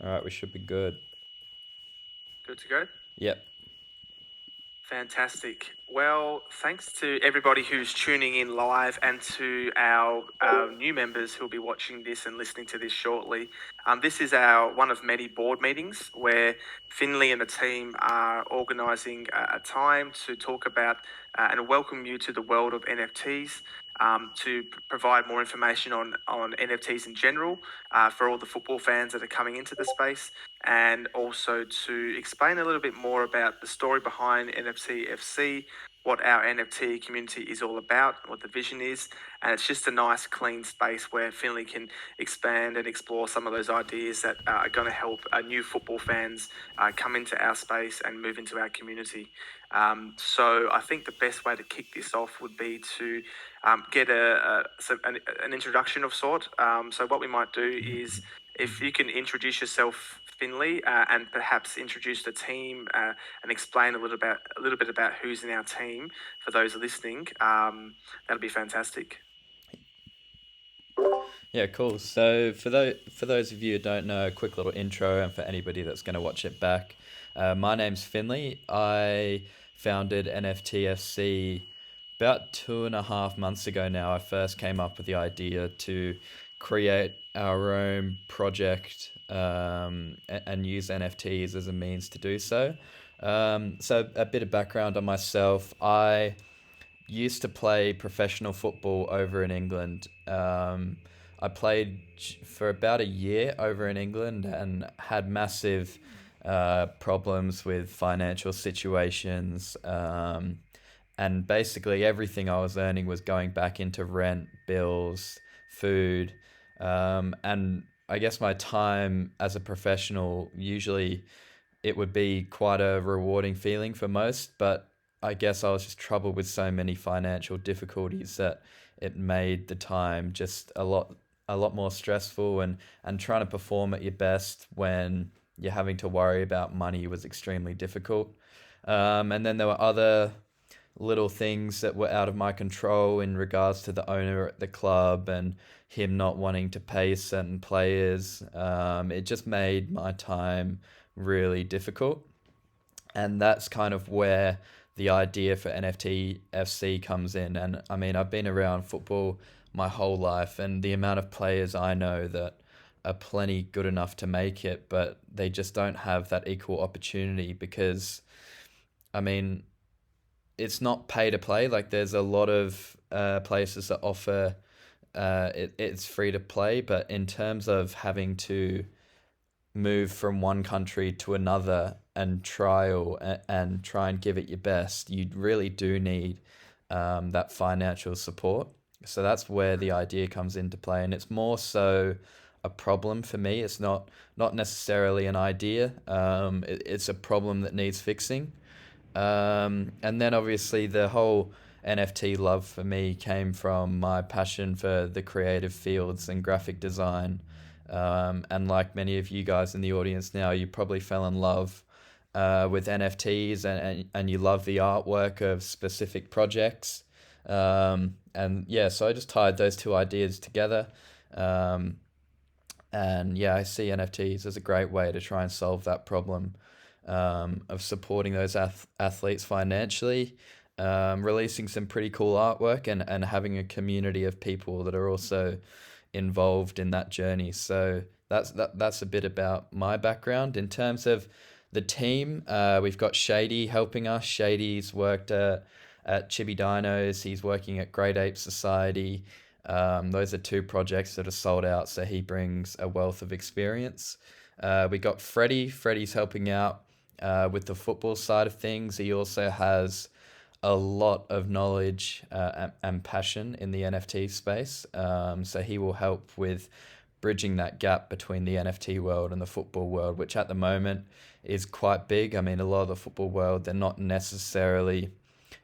All right, we should be good. Good to go? Yep. Fantastic. Well, thanks to everybody who's tuning in live and to our new members who'll be watching this and listening to this shortly. This is our one of many board meetings where Finley and the team are organising a time to talk about and welcome you to the world of NFTs. To provide more information on NFTs in general for all the football fans that are coming into the space, and also to explain a little bit more about the story behind NFC FC, what our NFT community is all about, what the vision is. And it's just a nice, clean space where Finley can expand and explore some of those ideas that are going to help new football fans come into our space and move into our community. So I think the best way to kick this off would be to get an introduction of sort. So what we might do is if you can introduce yourself, Finley, and perhaps introduce the team and explain a little bit about who's in our team for those listening, that'll be fantastic. Yeah, cool. So for those of you who don't know, a quick little intro, and for anybody that's going to watch it back, my name's Finley. I founded NFTFC about 2.5 months ago now. I first came up with the idea to create our own project and use NFTs as a means to do so. So a bit of background on myself. I used to play professional football over in England. I played for about a year over in England and had massive problems with financial situations. And basically, everything I was earning was going back into rent, bills, food. And I guess my time as a professional, usually it would be quite a rewarding feeling for most, but I guess I was just troubled with so many financial difficulties that it made the time just a lot more stressful, and trying to perform at your best when you're having to worry about money was extremely difficult. And then there were other little things that were out of my control in regards to the owner at the club and him not wanting to pay certain players. It just made my time really difficult. And that's kind of where the idea for NFT FC comes in. And I mean, I've been around football my whole life, and the amount of players I know that are plenty good enough to make it, but they just don't have that equal opportunity because, I mean, it's not pay to play. Like, there's a lot of places that offer it's free to play, but in terms of having to move from one country to another and trial and try and give it your best, you really do need that financial support. So that's where the idea comes into play, and it's more so a problem for me. It's not necessarily an idea. It's a problem that needs fixing. And then obviously the whole NFT love for me came from my passion for the creative fields and graphic design. And like many of you guys in the audience now, you probably fell in love with NFTs, and you love the artwork of specific projects. And yeah, so I just tied those two ideas together. Um, and yeah, I see NFTs as a great way to try and solve that problem of supporting those athletes financially, releasing some pretty cool artwork, and having a community of people that are also involved in that journey. So that's a bit about my background. In terms of the team, we've got Shady helping us. Shady's worked at Chibi Dinos. He's working at Great Ape Society. Those are two projects that are sold out, so he brings a wealth of experience. We got Freddie. Freddie's helping out with the football side of things. He also has a lot of knowledge and passion in the NFT space. So he will help with bridging that gap between the NFT world and the football world, which at the moment is quite big. I mean, a lot of the football world, they're not necessarily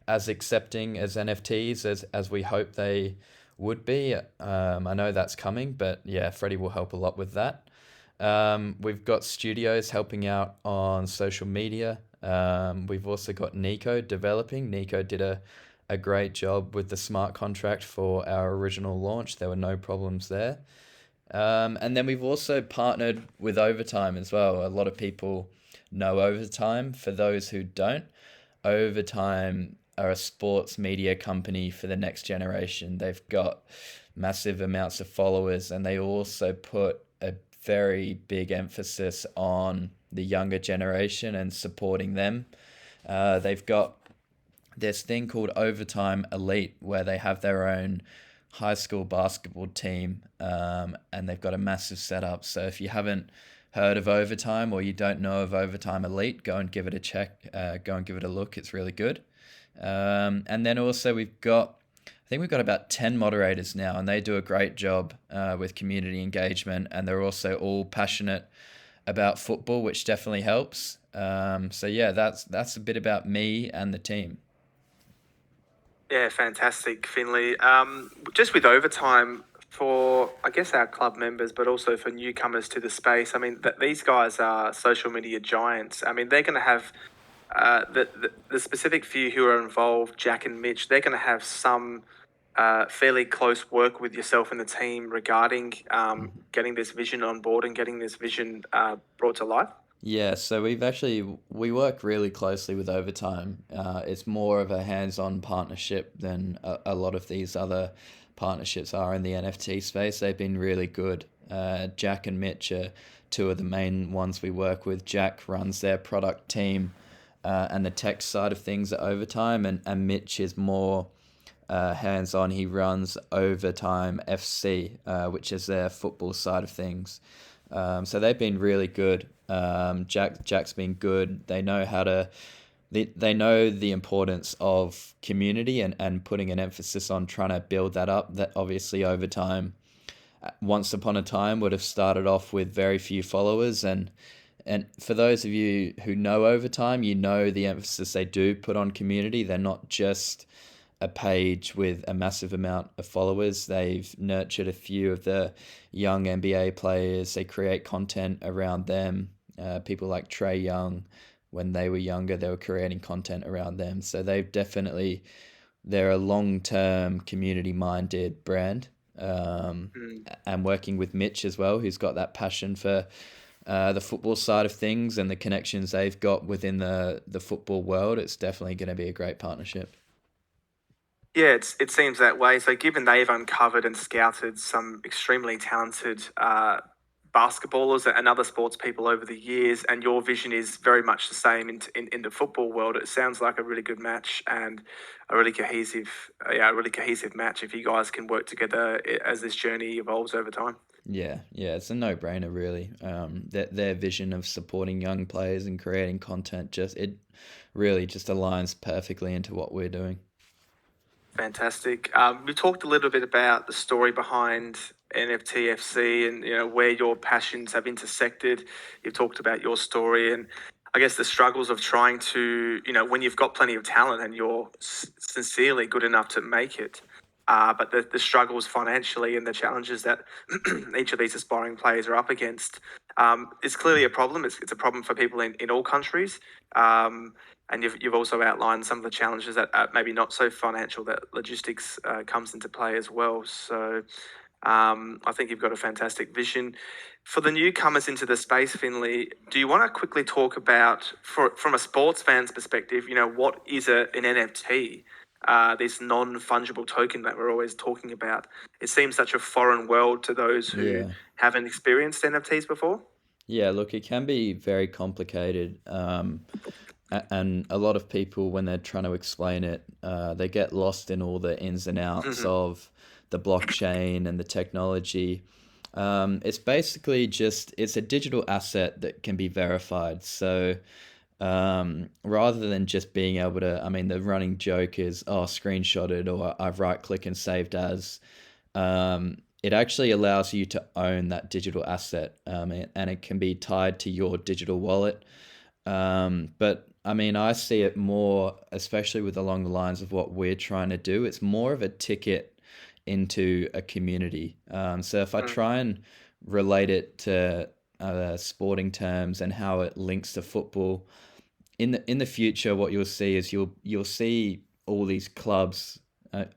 as accepting as NFTs as we hope they would be. I know that's coming, but yeah, Freddie will help a lot with that. We've got studios helping out on social media. We've also got Nico developing. Nico did a great job with the smart contract for our original launch. There were no problems there. And then we've also partnered with Overtime as well. A lot of people know Overtime. For those who don't, Overtime are a sports media company for the next generation. They've got massive amounts of followers, and they also put a very big emphasis on the younger generation and supporting them. They've got this thing called Overtime Elite where they have their own high school basketball team, and they've got a massive setup. So if you haven't heard of Overtime or you don't know of Overtime Elite, go and give it a check. Go and give it a look. It's really good. And then also I think we've got about 10 moderators now, and they do a great job with community engagement, and they're also all passionate about football, which definitely helps. So yeah, that's a bit about me and the team. Yeah, fantastic, Finley. Just with overtime for, I guess, our club members, but also for newcomers to the space. I mean, these guys are social media giants. I mean, they're going to have the specific few who are involved, Jack and Mitch. They're going to have some fairly close work with yourself and the team regarding getting this vision on board and getting this vision brought to life. Yeah, so we work really closely with Overtime. It's more of a hands-on partnership than a lot of these other partnerships are in the NFT space. They've been really good. Jack and Mitch are two of the main ones we work with. Jack runs their product team and the tech side of things at Overtime, and Mitch is more hands-on. He runs Overtime FC, which is their football side of things. So they've been really good. Jack's been good. They know the importance of community and putting an emphasis on trying to build that up. That obviously over time, once upon a time, would have started off with very few followers. And for those of you who know over time, you know the emphasis they do put on community. They're not just a page with a massive amount of followers. They've nurtured a few of the young NBA players. They create content around them. People like Trey Young, when they were younger, they were creating content around them. So they're a long-term community-minded brand. Mm. And working with Mitch as well, who's got that passion for the football side of things and the connections they've got within the football world, it's definitely going to be a great partnership. Yeah, it seems that way. So, given they've uncovered and scouted some extremely talented basketballers and other sports people over the years, and your vision is very much the same in the football world, it sounds like a really good match and a really cohesive match if you guys can work together as this journey evolves over time. Yeah, it's a no-brainer really. Their vision of supporting young players and creating content it really just aligns perfectly into what we're doing. Fantastic. We talked a little bit about the story behind NFTFC and where your passions have intersected. You've talked about your story and I guess the struggles of trying to when you've got plenty of talent and you're sincerely good enough to make it. But the struggles financially and the challenges that each of these aspiring players are up against is clearly a problem. It's a problem for people in all countries. And you've also outlined some of the challenges that are maybe not so financial, that logistics comes into play as well. So I think you've got a fantastic vision. For the newcomers into the space, Finley, do you want to quickly talk about, from a sports fan's perspective, what is an NFT? This non-fungible token that we're always talking about. It seems such a foreign world to those who Yeah. haven't experienced NFTs before. Yeah, look, it can be very complicated. And a lot of people, when they're trying to explain it, they get lost in all the ins and outs of the blockchain and the technology. It's basically it's a digital asset that can be verified. So rather than just being able to, I mean, the running joke is, oh, screenshotted or I've right click and saved as. It actually allows you to own that digital asset, and it can be tied to your digital wallet. But I mean, I see it more, especially with along the lines of what we're trying to do. It's more of a ticket into a community. So if I Mm. try and relate it to sporting terms and how it links to football, in the future, what you'll see is you'll see all these clubs.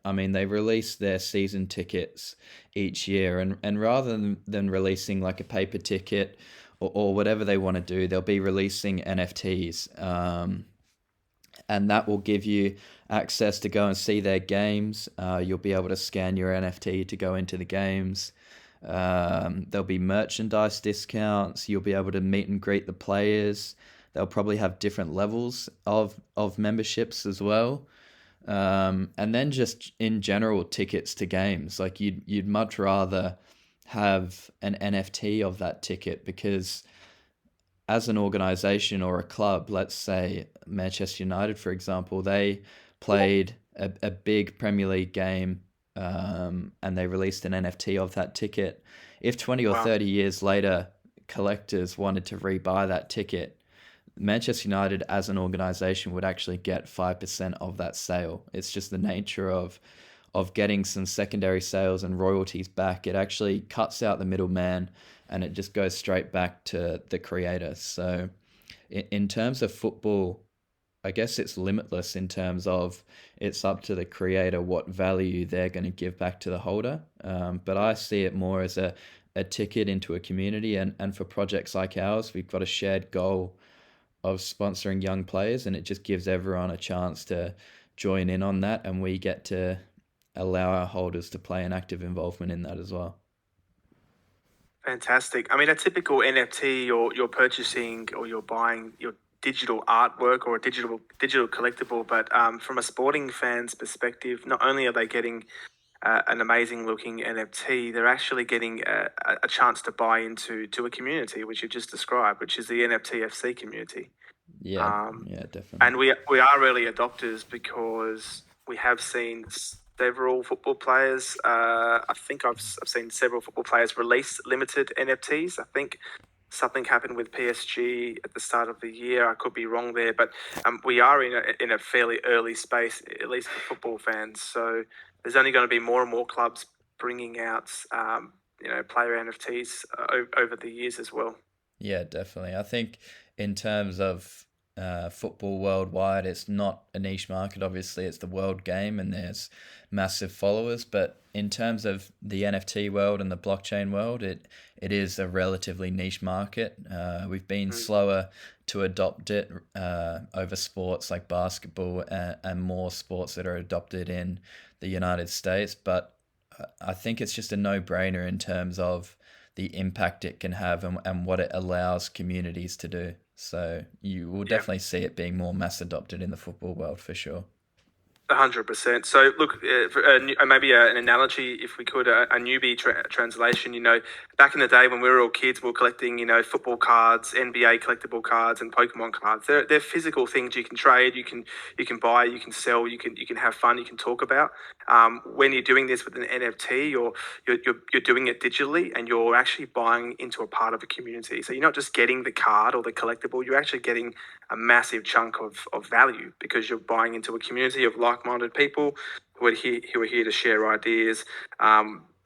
I mean, they release their season tickets each year, and rather than releasing like a paper ticket or whatever they want to do, they'll be releasing NFTs. And that will give you access to go and see their games. You'll be able to scan your NFT to go into the games. There'll be merchandise discounts. You'll be able to meet and greet the players. They'll probably have different levels of memberships as well. And then just in general tickets to games. Like you'd much rather have an NFT of that ticket because as an organization or a club, let's say Manchester United, for example, they played a big Premier League game and they released an NFT of that ticket. If 20 or Wow. 30 years later, collectors wanted to rebuy that ticket, Manchester United as an organization would actually get 5% of that sale. It's just the nature of getting some secondary sales and royalties back. It actually cuts out the middleman and it just goes straight back to the creator. So in terms of football, I guess it's limitless in terms of it's up to the creator what value they're going to give back to the holder. But I see it more as a ticket into a community. And for projects like ours, we've got a shared goal of sponsoring young players, and it just gives everyone a chance to join in on that. And we get to allow our holders to play an active involvement in that as well. Fantastic. I mean, a typical NFT, you're purchasing or you're buying your digital artwork or a digital collectible. But from a sporting fan's perspective, not only are they getting an amazing looking NFT, they're actually getting a chance to buy into a community, which you just described, which is the NFTFC community. Yeah, Um, yeah, definitely. and we are early adopters because we have seen several football players. I think I've seen several football players release limited NFTs. I think something happened with PSG at the start of the year. I could be wrong there, but we are in a fairly early space, at least for football fans. So there's only going to be more and more clubs bringing out player NFTs over the years as well. Yeah, definitely. I think in terms of football worldwide, it's not a niche market. Obviously, it's the world game and there's massive followers. But in terms of the NFT world and the blockchain world, it is a relatively niche market. We've been Mm. slower to adopt it over sports like basketball and more sports that are adopted in the United States. But I think it's just a no-brainer in terms of the impact it can have and what it allows communities to do. So you will Yeah. definitely see it being more mass adopted in the football world for sure. 100%. So, look, maybe an analogy, if we could, a newbie translation. Back in the day when we were all kids, we were collecting, football cards, NBA collectible cards, and Pokemon cards. They're physical things you can trade, you can buy, you can sell, you can have fun, you can talk about. When you're doing this with an NFT, you're doing it digitally, and you're actually buying into a part of a community. So you're not just getting the card or the collectible; you're actually getting a massive chunk of value because you're buying into a community of like-minded people who are here to share ideas.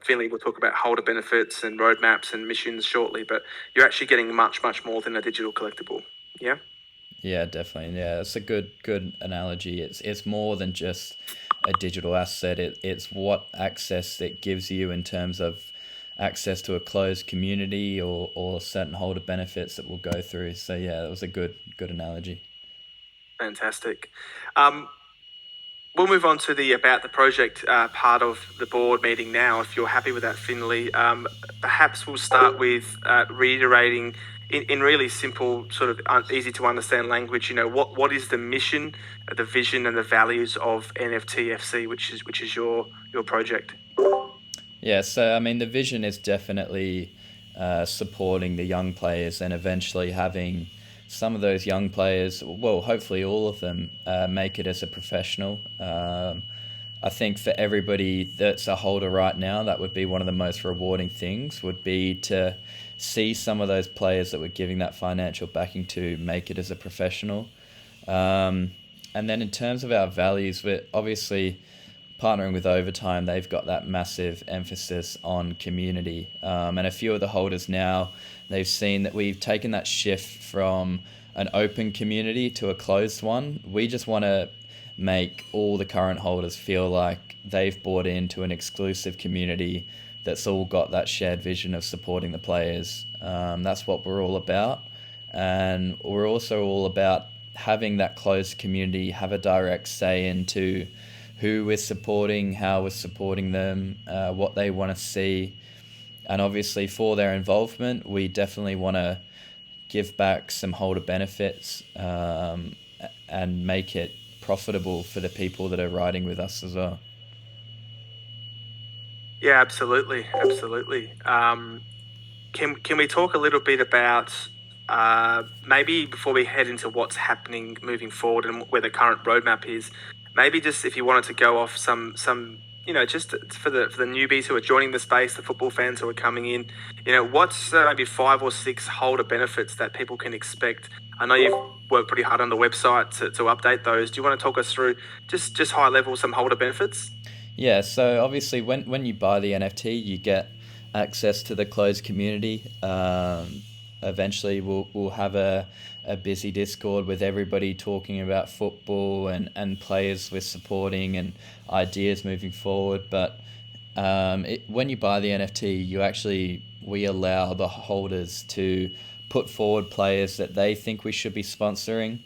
Finley will talk about holder benefits and roadmaps and missions shortly, but you're actually getting much, much more than a digital collectible. Yeah. Yeah, definitely. Yeah, it's a good analogy. It's more than just a digital asset. It's what access it gives you in terms of access to a closed community or certain holder benefits that we'll go through. So yeah, that was a good analogy. Fantastic. Um, We'll move on to the about the project part of the board meeting now. If you're happy with that, Finley, perhaps we'll start with reiterating in really simple, sort of easy to understand language. What is the mission, the vision, and the values of NFTFC, which is your project. Yeah, so I mean, the vision is definitely supporting the young players and eventually having some of those young players, well, hopefully all of them, make it as a professional. I think for everybody that's a holder right now, that would be one of the most rewarding things, would be to see some of those players that we're giving that financial backing to make it as a professional. Um, and then in terms of our values, we're obviously partnering with Overtime. They've got that massive emphasis on community. And a few of the holders now, they've seen that we've taken that shift from an open community to a closed one. We just want to make all the current holders feel like they've bought into an exclusive community that's all got that shared vision of supporting the players. That's what we're all about. And we're also all about having that closed community have a direct say into who we're supporting, how we're supporting them, what they want to see. And obviously, for their involvement, we definitely want to give back some holder benefits, and make it profitable for the people that are riding with us as well. Yeah, absolutely, absolutely. Can we talk a little bit about maybe before we head into what's happening moving forward and where the current roadmap is? Maybe just if you wanted to go off some just for the newbies who are joining the space, the football fans who are coming in, what's maybe 5 or 6 holder benefits that people can expect? I know you've worked pretty hard on the website to update those. Do you want to talk us through just high level some holder benefits? Yeah, so obviously, when you buy the NFT, you get access to the closed community. Eventually, we'll have a busy Discord with everybody talking about football and players we're supporting and ideas moving forward. But when you buy the NFT, we allow the holders to put forward players that they think we should be sponsoring.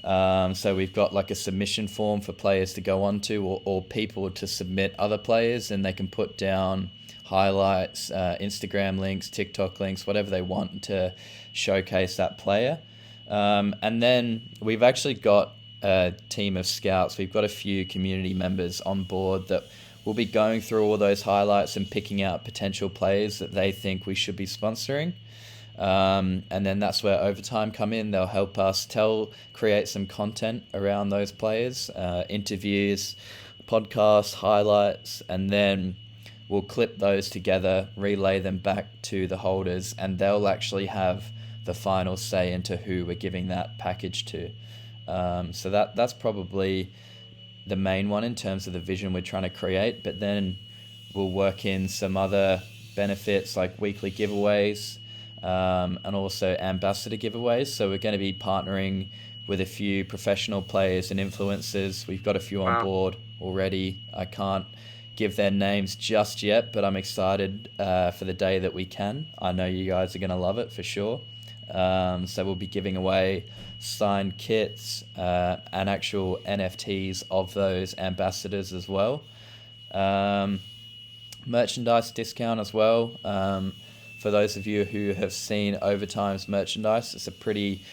So we've got like a submission form for players to go onto, or people to submit other players, and they can put down highlights, Instagram links, TikTok links, whatever they want to showcase that player. And then we've actually got a team of scouts. We've got a few community members on board that will be going through all those highlights and picking out potential players that they think we should be sponsoring. And then that's where Overtime come in. They'll help us create some content around those players, interviews, podcasts, highlights, and then we'll clip those together, relay them back to the holders, and they'll actually have the final say into who we're giving that package to. So that's probably the main one in terms of the vision we're trying to create. But then we'll work in some other benefits like weekly giveaways, and also ambassador giveaways. So we're going to be partnering with a few professional players and influencers. We've got a few on Wow. board already. I can't give their names just yet, but I'm excited for the day that we can. I know you guys are going to love it for sure. So we'll be giving away signed kits, and actual NFTs of those ambassadors as well. Merchandise discount as well. For those of you who have seen Overtime's merchandise, it's a pretty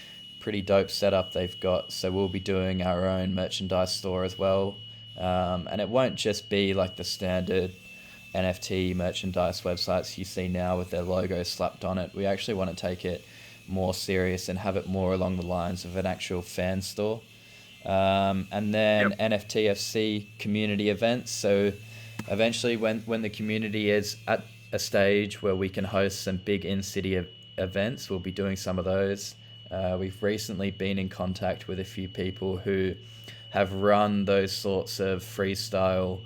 dope setup they've got. So we'll be doing our own merchandise store as well. And it won't just be like the standard NFT merchandise websites you see now with their logo slapped on it. We actually want to take it more serious and have it more along the lines of an actual fan store. And then Yep. NFTFC community events. So eventually, when the community is at a stage where we can host some big in-city events, we'll be doing some of those. We've recently been in contact with a few people who have run those sorts of freestyle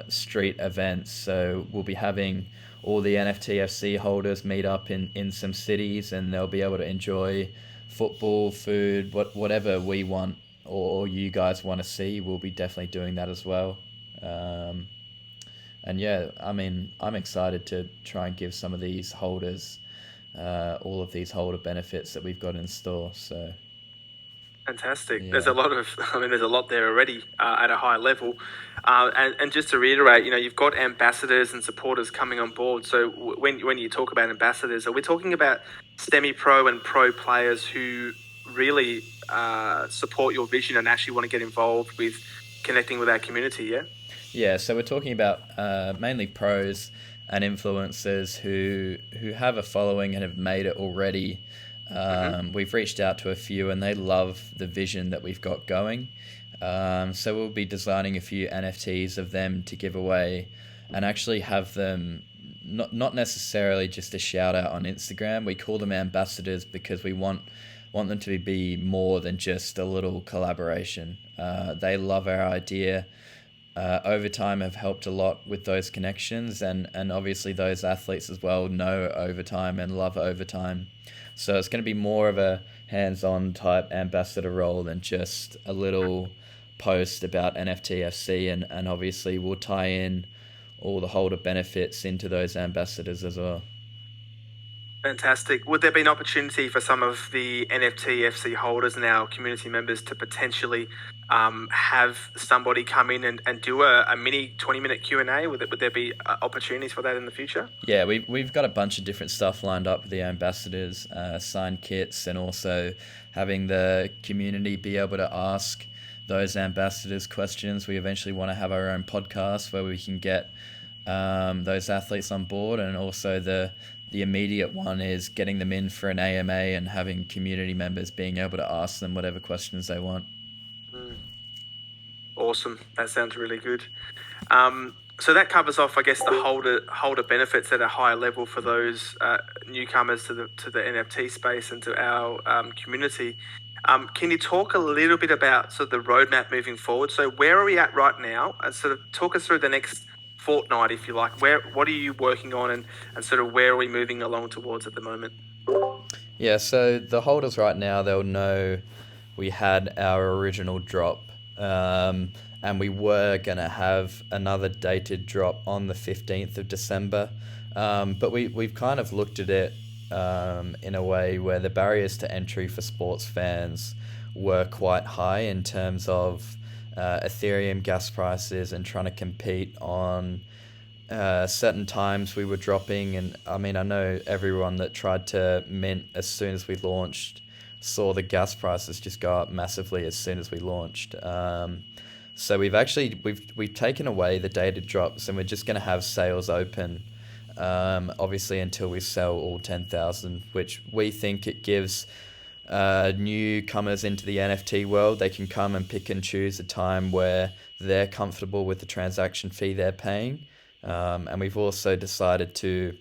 street events. So we'll be having all the NFTFC holders meet up in some cities, and they'll be able to enjoy football, food, whatever we want or you guys want to see. We'll be definitely doing that as well. And yeah, I mean, I'm excited to try and give some of these holders all of these holder benefits that we've got in store. So Fantastic. There's yeah. a lot of, I mean, there's a lot there already at a high level. And just to reiterate, you've got ambassadors and supporters coming on board. So when you talk about ambassadors, are we talking about semi-pro and pro players who really support your vision and actually want to get involved with connecting with our community? Yeah. Yeah, so we're talking about mainly pros and influencers who have a following and have made it already. We've reached out to a few, and they love the vision that we've got going. So we'll be designing a few NFTs of them to give away, and actually have them not necessarily just a shout out on Instagram. We call them ambassadors because we want them to be more than just a little collaboration. They love our idea. Overtime have helped a lot with those connections, and obviously those athletes as well know Overtime and love Overtime. So it's going to be more of a hands-on type ambassador role than just a little post about NFTFC, and obviously we'll tie in all the holder benefits into those ambassadors as well. Fantastic. Would there be an opportunity for some of the NFT FC holders and our community members to potentially have somebody come in and do a mini 20-minute Q&A? Would there be opportunities for that in the future? Yeah, we've got a bunch of different stuff lined up with the ambassadors, signed kits, and also having the community be able to ask those ambassadors questions. We eventually want to have our own podcast where we can get those athletes on board, and also the immediate one is getting them in for an AMA and having community members being able to ask them whatever questions they want. Mm, awesome. That sounds really good. So that covers off, I guess, the holder benefits at a higher level for those newcomers to the NFT space and to our community. Can you talk a little bit about sort of the roadmap moving forward? So where are we at right now? And sort of talk us through the next fortnight, if you like. What are you working on, and sort of where are we moving along towards at the moment? Yeah, so the holders right now, they'll know we had our original drop, and we were going to have another dated drop on the 15th of December. But we've kind of looked at it in a way where the barriers to entry for sports fans were quite high in terms of Ethereum gas prices and trying to compete on certain times we were dropping. And I mean, I know everyone that tried to mint as soon as we launched saw the gas prices just go up massively as soon as we launched. So we've taken away the dated drops, and we're just going to have sales open, obviously until we sell all 10,000, which we think it gives newcomers into the NFT world. They can come and pick and choose a time where they're comfortable with the transaction fee they're paying. And we've also decided to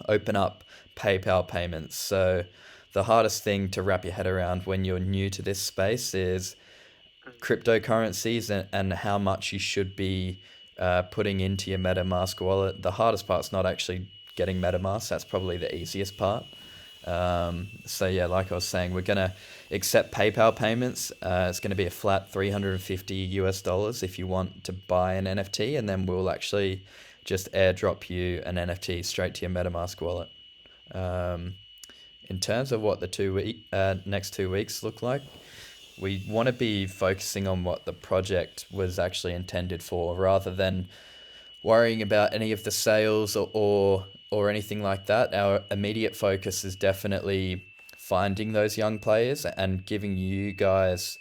open up PayPal payments. So the hardest thing to wrap your head around when you're new to this space is cryptocurrencies, and how much you should be putting into your MetaMask wallet. The hardest part's not actually getting MetaMask. That's probably the easiest part. So yeah, like I was saying, we're going to accept PayPal payments. It's going to be a flat $350 if you want to buy an NFT, and then we'll actually just airdrop you an NFT straight to your MetaMask wallet. In terms of what the next 2 weeks look like, we want to be focusing on what the project was actually intended for, rather than worrying about any of the sales or anything like that. Our immediate focus is definitely finding those young players and giving you guys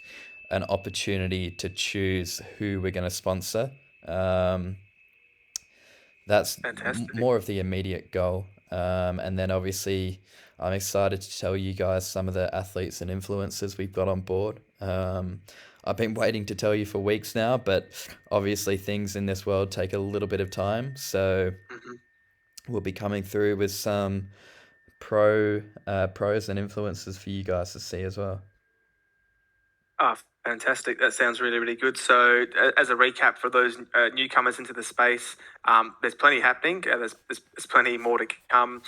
an opportunity to choose who we're going to sponsor. That's Fantastic. more of the immediate goal. And then obviously, I'm excited to tell you guys some of the athletes and influencers we've got on board. I've been waiting to tell you for weeks now, but obviously things in this world take a little bit of time. So Mhm. we'll be coming through with some pros and influencers for you guys to see as well. Ah, fantastic. That sounds really, really good. So, as a recap for those newcomers into the space, there's plenty happening. There's plenty more to come.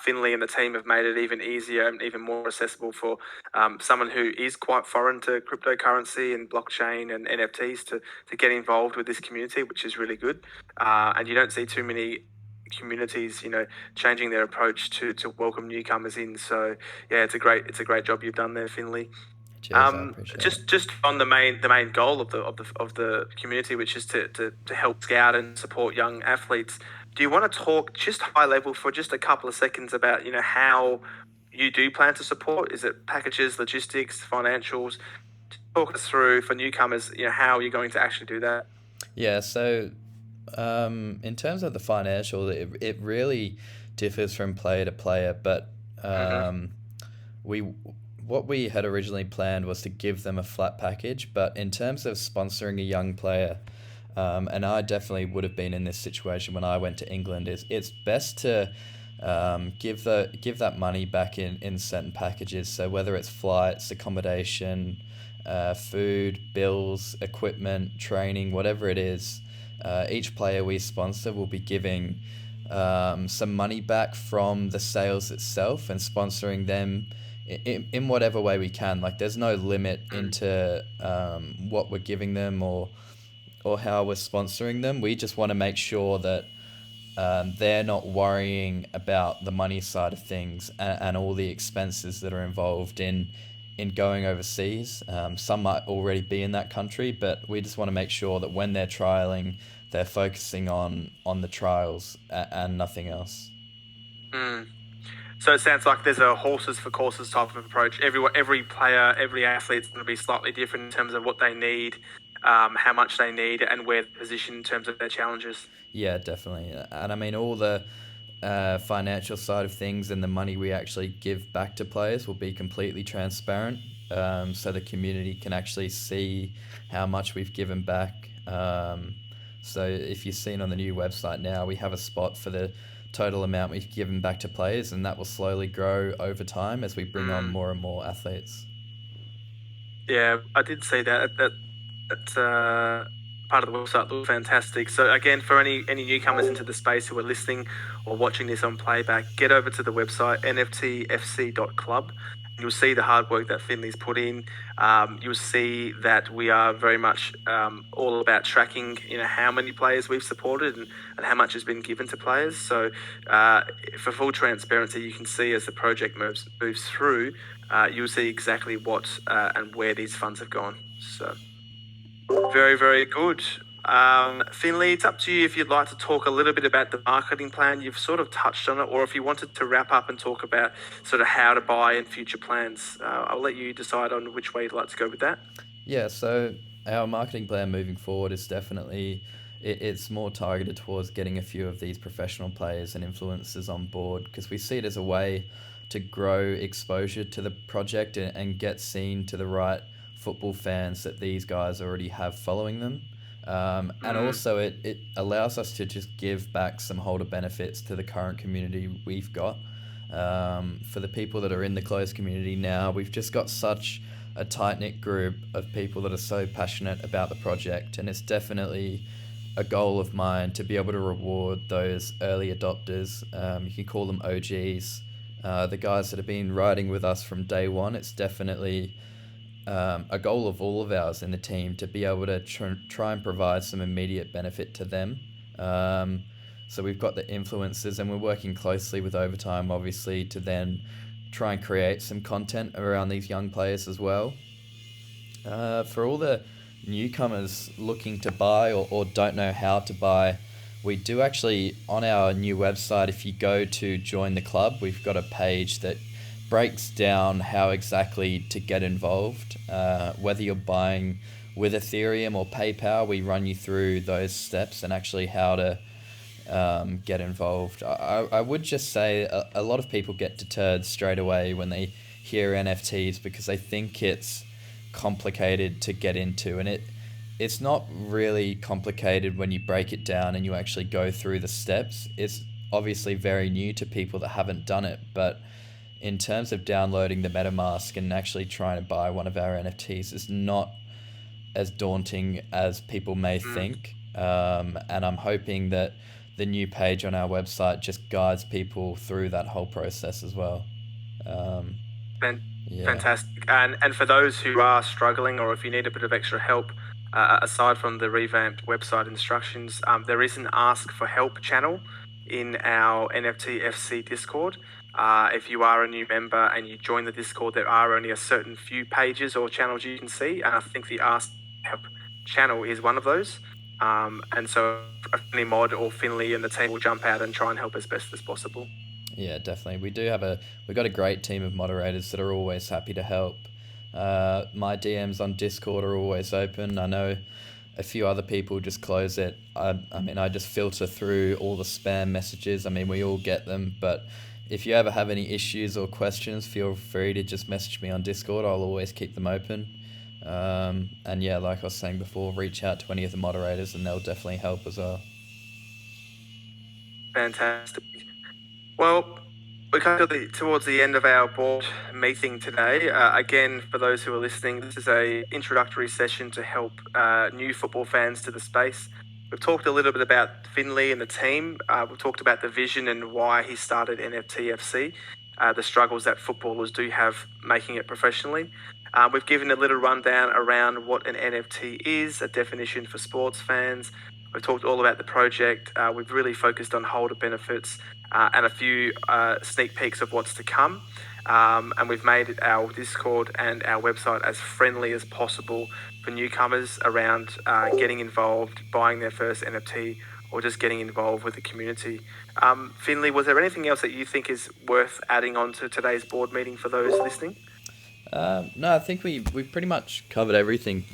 Finley and the team have made it even easier and even more accessible for someone who is quite foreign to cryptocurrency and blockchain and NFTs to get involved with this community, which is really good. And you don't see too many communities, changing their approach to welcome newcomers in. So, yeah, it's a great job you've done there, Finley. Cheers, I appreciate it. Just on the main goal of the community, which is to help scout and support young athletes. Do you want to talk just high level for just a couple of seconds about how you do plan to support? Is it packages, logistics, financials? Talk us through for newcomers, how you're going to actually do that. Yeah, so in terms of the financial, it really differs from player to player, but Mm-hmm. we what we had originally planned was to give them a flat package, but in terms of sponsoring a young player, and I definitely would have been in this situation when I went to England, is it's best to give that money back in certain packages. So whether it's flights, accommodation, food, bills, equipment, training, whatever it is, each player we sponsor will be giving some money back from the sales itself and sponsoring them in whatever way we can. Like there's no limit into what we're giving them or how we're sponsoring them. We just want to make sure that they're not worrying about the money side of things and all the expenses that are involved in going overseas. Some might already be in that country, but we just want to make sure that when they're trialing, they're focusing on the trials and nothing else. Mm. So it sounds like there's a horses for courses type of approach. Every player, every athlete's going to be slightly different in terms of what they need, how much they need, and where they're positioned in terms of their challenges. Yeah, definitely. And I mean, all the financial side of things and the money we actually give back to players will be completely transparent, so the community can actually see how much we've given back. So if you've seen on the new website now, we have a spot for the total amount we've given back to players, and that will slowly grow over time as we bring on Mm. more and more athletes. Yeah, I did see that. That part of the website looked fantastic. So again, for any newcomers into the space who are listening or watching this on playback, get over to the website nftfc.club. You'll see the hard work that Finley's put in. You'll see that we are very much all about tracking, how many players we've supported and how much has been given to players. So, for full transparency, you can see as the project moves through, you'll see exactly what and where these funds have gone. So, very, very good. Finley, it's up to you if you'd like to talk a little bit about the marketing plan. You've sort of touched on it, or if you wanted to wrap up and talk about sort of how to buy and future plans. I'll let you decide on which way you'd like to go with that. Yeah, so our marketing plan moving forward is definitely it's more targeted towards getting a few of these professional players and influencers on board because we see it as a way to grow exposure to the project and get seen to the right football fans that these guys already have following them. And Mm, also, it allows us to just give back some holder benefits to the current community we've got. For the people that are in the closed community now, we've just got such a tight knit group of people that are so passionate about the project, and it's definitely a goal of mine to be able to reward those early adopters. You can call them OGs, the guys that have been riding with us from day one. It's definitely a goal of all of ours in the team to be able to try and provide some immediate benefit to them. So we've got the influencers, and we're working closely with Overtime, obviously, to then try and create some content around these young players as well. For all the newcomers looking to buy or don't know how to buy, we do actually, on our new website, if you go to join the club, we've got a page that breaks down how exactly to get involved. Whether you're buying with Ethereum or PayPal, we run you through those steps and actually how to get involved. I would just say a lot of people get deterred straight away when they hear NFTs because they think it's complicated to get into, and it's not really complicated when you break it down and you actually go through the steps. It's obviously very new to people that haven't done it, but in terms of downloading the MetaMask and actually trying to buy one of our NFTs is not as daunting as people may mm. think. And I'm hoping that the new page on our website just guides people through that whole process as well. Um, Fan- yeah. Fantastic. And for those who are struggling, or if you need a bit of extra help, aside from the revamped website instructions, there is an Ask for Help channel in our NFT FC Discord. If you are a new member and you join the Discord, there are only a certain few pages or channels you can see, and I think the Ask for Help channel is one of those. And so, a Finley mod or Finley and the team will jump out and try and help as best as possible. Yeah, definitely. We've got a great team of moderators that are always happy to help. My DMs on Discord are always open. I know a few other people just close it. I mean, I just filter through all the spam messages. I mean, we all get them, but if you ever have any issues or questions, feel free to just message me on Discord. I'll always keep them open. And yeah, like I was saying before, reach out to any of the moderators and they'll definitely help as well. Fantastic. Well, we come to towards the end of our board meeting today. Again, for those who are listening, this is a introductory session to help new football fans to the space. We've talked a little bit about Finley and the team. We've talked about the vision and why he started NFTFC. the struggles that footballers do have making it professionally. We've given a little rundown around what an NFT is, a definition for sports fans. We've talked all about the project. We've really focused on holder benefits and a few sneak peeks of what's to come. And we've made our Discord and our website as friendly as possible for newcomers around getting involved, buying their first NFT, or just getting involved with the community. Finley, was there anything else that you think is worth adding on to today's board meeting for those listening? No, I think we've pretty much covered everything.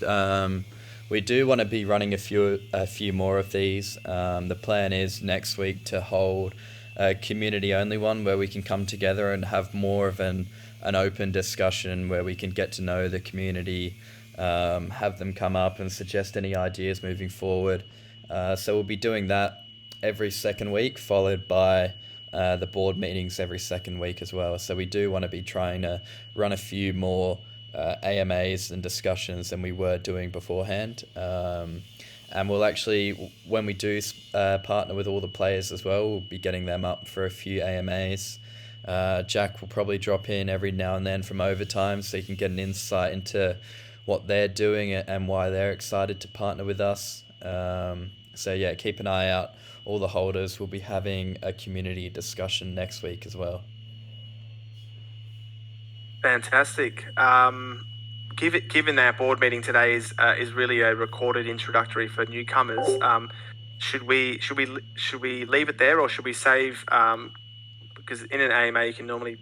We do want to be running a few more of these. The plan is next week to hold a community only one where we can come together and have more of an open discussion where we can get to know the community, have them come up and suggest any ideas moving forward. So we'll be doing that every second week, followed by the board meetings every second week as well. So we do want to be trying to run a few more AMAs and discussions than we were doing beforehand. And we'll actually, when we do partner with all the players as well, we'll be getting them up for a few AMAs. Jack will probably drop in every now and then from overtime so you can get an insight into what they're doing and why they're excited to partner with us. So yeah, keep an eye out. All the holders will be having a community discussion next week as well. Fantastic. Given our board meeting today is really a recorded introductory for newcomers, should we leave it there, or should we save? Because in an AMA you can normally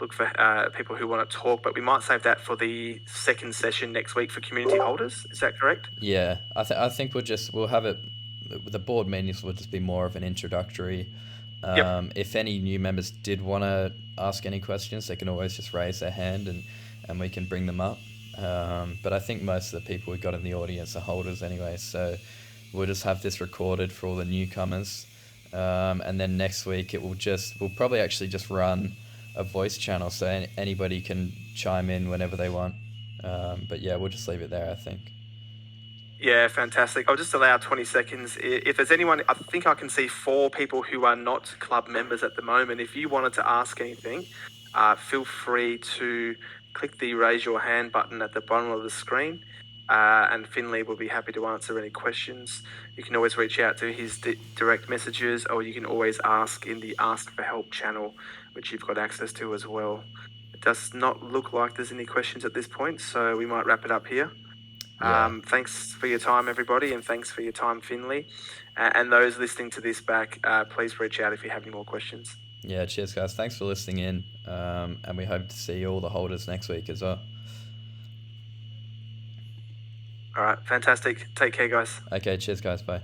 look for people who want to talk, but we might save that for the second session next week for community holders. Is that correct? Yeah, I think we'll have it. The board meetings will just be more of an introductory. Yep. If any new members did want to ask any questions, they can always just raise their hand and we can bring them up. But I think most of the people we got in the audience are holders anyway, so we'll just have this recorded for all the newcomers. And then next week we'll probably actually just run a voice channel so anybody can chime in whenever they want. But yeah, we'll just leave it there, I think. Yeah, fantastic. I'll just allow 20 seconds. If there's anyone, I think I can see 4 people who are not club members at the moment. If you wanted to ask anything, feel free to click the raise your hand button at the bottom of the screen. And Finley will be happy to answer any questions. You can always reach out to his direct messages, or you can always ask in the Ask for Help channel, which you've got access to as well. It does not look like there's any questions at this point, so we might wrap it up here. Yeah. Thanks for your time, everybody, and thanks for your time, Finley. And those listening to this back, please reach out if you have any more questions. Yeah, cheers, guys. Thanks for listening in. And we hope to see all the holders next week as well. All right, fantastic. Take care, guys. Okay, cheers, guys. Bye.